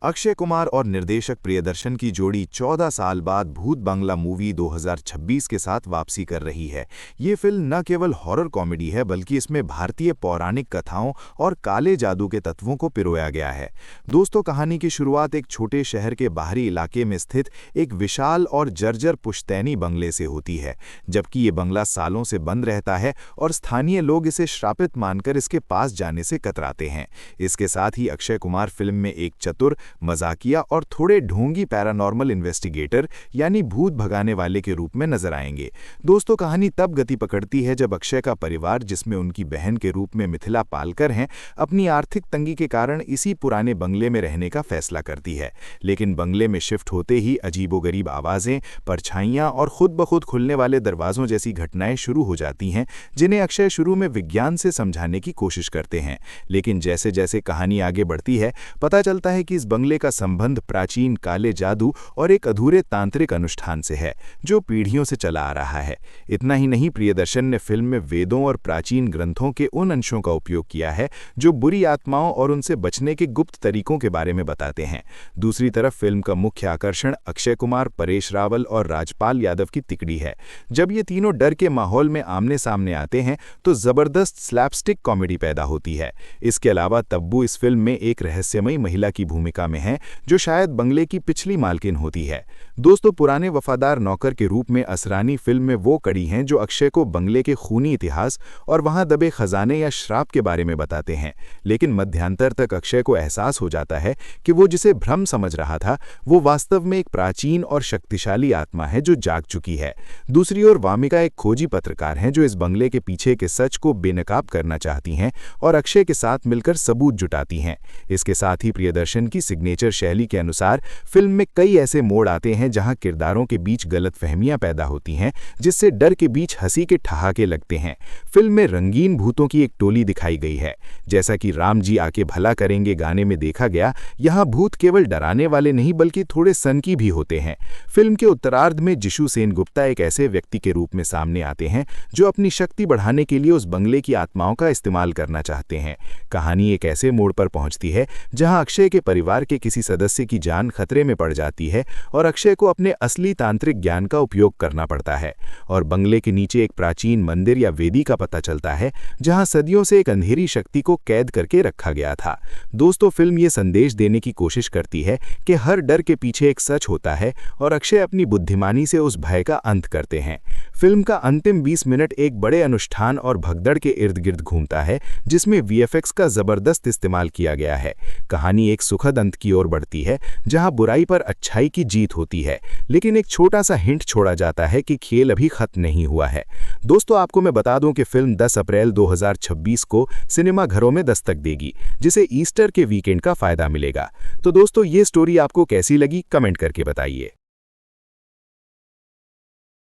अक्षय कुमार और निर्देशक प्रियदर्शन की जोड़ी 14 साल बाद भूत बंगला मूवी 2026 के साथ वापसी कर रही है। ये फिल्म न केवल हॉरर कॉमेडी है बल्कि इसमें भारतीय पौराणिक कथाओं और काले जादू के तत्वों को पिरोया गया है। दोस्तों, कहानी की शुरुआत एक छोटे शहर के बाहरी इलाके में स्थित एक विशाल और जर्जर पुश्तैनी बंगले से होती है। जबकि ये बंगला सालों से बंद रहता है और स्थानीय लोग इसे श्रापित मानकर इसके पास जाने से कतराते हैं। इसके साथ ही अक्षय कुमार फिल्म में एक चतुर, मजाकिया और थोड़े ढोंगी पैरानॉर्मल इन्वेस्टिगेटर यानी भूत भगाने वाले के रूप में नजर आएंगे। दोस्तों, कहानी तब गति पकड़ती है जब अक्षय का परिवार, जिसमें उनकी बहन के रूप में मिथिला पालकर हैं, अपनी आर्थिक तंगी के कारण इसी पुराने बंगले में रहने का फैसला करती है। लेकिन बंगले में शिफ्ट होते ही अजीबोगरीब आवाजें, परछाइयां और खुद ब खुद खुलने वाले दरवाजों जैसी घटनाएं शुरू हो जाती हैं, जिन्हें अक्षय शुरू में विज्ञान से समझाने की कोशिश करते हैं। लेकिन जैसे जैसे कहानी आगे बढ़ती है, पता चलता है कि इस बंगले का संबंध प्राचीन काले जादू और एक अधूरे तांत्रिक अनुष्ठान से है, जो पीढ़ियों से चला आ रहा है। इतना ही नहीं, प्रियदर्शन ने फिल्म में वेदों और प्राचीन ग्रंथों के उन अंशों का उपयोग किया है जो बुरी आत्माओं और उनसे बचने के गुप्त तरीकों के बारे में बताते हैं। दूसरी तरफ फिल्म का मुख्य आकर्षण अक्षय कुमार, परेश रावल और राजपाल यादव की तिकड़ी है। जब ये तीनों डर के माहौल में आमने सामने आते हैं तो जबरदस्त स्लैपस्टिक कॉमेडी पैदा होती है। इसके अलावा तब्बू इस फिल्म में एक रहस्यमयी महिला की भूमिका में है, जो शायद बंगले की पिछली मालकिन होती है। दोस्तों, पुराने वफादार नौकर के रूप में असरानी फिल्म में वो कड़ी हैं जो अक्षय को बंगले के खूनी इतिहास और वहां दबे खजाने या श्राप के बारे में बताते हैं। लेकिन मध्यांतर तक अक्षय को एहसास हो जाता है कि वो जिसे भ्रम समझ रहा था, वो वास्तव में एक प्राचीन और शक्तिशाली आत्मा है जो जाग चुकी है। दूसरी ओर वामिका एक खोजी पत्रकार हैं जो इस बंगले के पीछे के सच को बेनकाब करना चाहती हैं और अक्षय के साथ मिलकर सबूत जुटाती हैं। इसके साथ ही प्रियदर्शन की सिग्नेचर शैली के अनुसार फिल्म में कई ऐसे मोड़ आते हैं जहां किरदारों के बीच गलतफहमियां पैदा होती हैं, जिससे डर के बीच हंसी के ठहाके लगते हैं। फिल्म में रंगीन भूतों की एक टोली दिखाई गई है। जैसा कि राम जी आके भला करेंगे गाने में देखा गया, यहाँ भूत केवल डराने वाले नहीं बल्कि थोड़े सनकी भी होते हैं। फिल्म के उत्तरार्ध में जिशु सेनगुप्ता एक ऐसे व्यक्ति के रूप में सामने आते हैं जो अपनी शक्ति बढ़ाने के लिए उस बंगले की आत्माओं का इस्तेमाल करना चाहते हैं। कहानी एक ऐसे मोड़ पर पहुंचती है जहां अक्षय के परिवार के किसी सदस्य की जान खतरे में पड़ जाती है और अक्षय को अपने असली तांत्रिक ज्ञान का उपयोग करना पड़ता है। और बंगले के नीचे एक प्राचीन मंदिर या वेदी का पता चलता है जहां सदियों से एक अंधेरी शक्ति को कैद करके रखा गया था। दोस्तों, फिल्म ये संदेश देने की कोशिश करती है कि हर डर के पीछे एक सच होता है और अक्षय अपनी बुद्धिमानी से उस भय का अंत करते हैं। फिल्म का अंतिम 20 मिनट एक बड़े अनुष्ठान और भगदड़ के इर्द गिर्द घूमता है, जिसमें वीएफएक्स का जबरदस्त इस्तेमाल किया गया है। कहानी एक सुखद अंत की ओर बढ़ती है जहां बुराई पर अच्छाई की जीत होती है, लेकिन एक छोटा सा हिंट छोड़ा जाता है कि खेल अभी खत्म नहीं हुआ है। दोस्तों, आपको मैं बता दूं कि फिल्म 10 अप्रैल 2026 को सिनेमाघरों में दस्तक देगी, जिसे ईस्टर के वीकेंड का फायदा मिलेगा। तो दोस्तों, ये स्टोरी आपको कैसी लगी, कमेंट करके बताइए।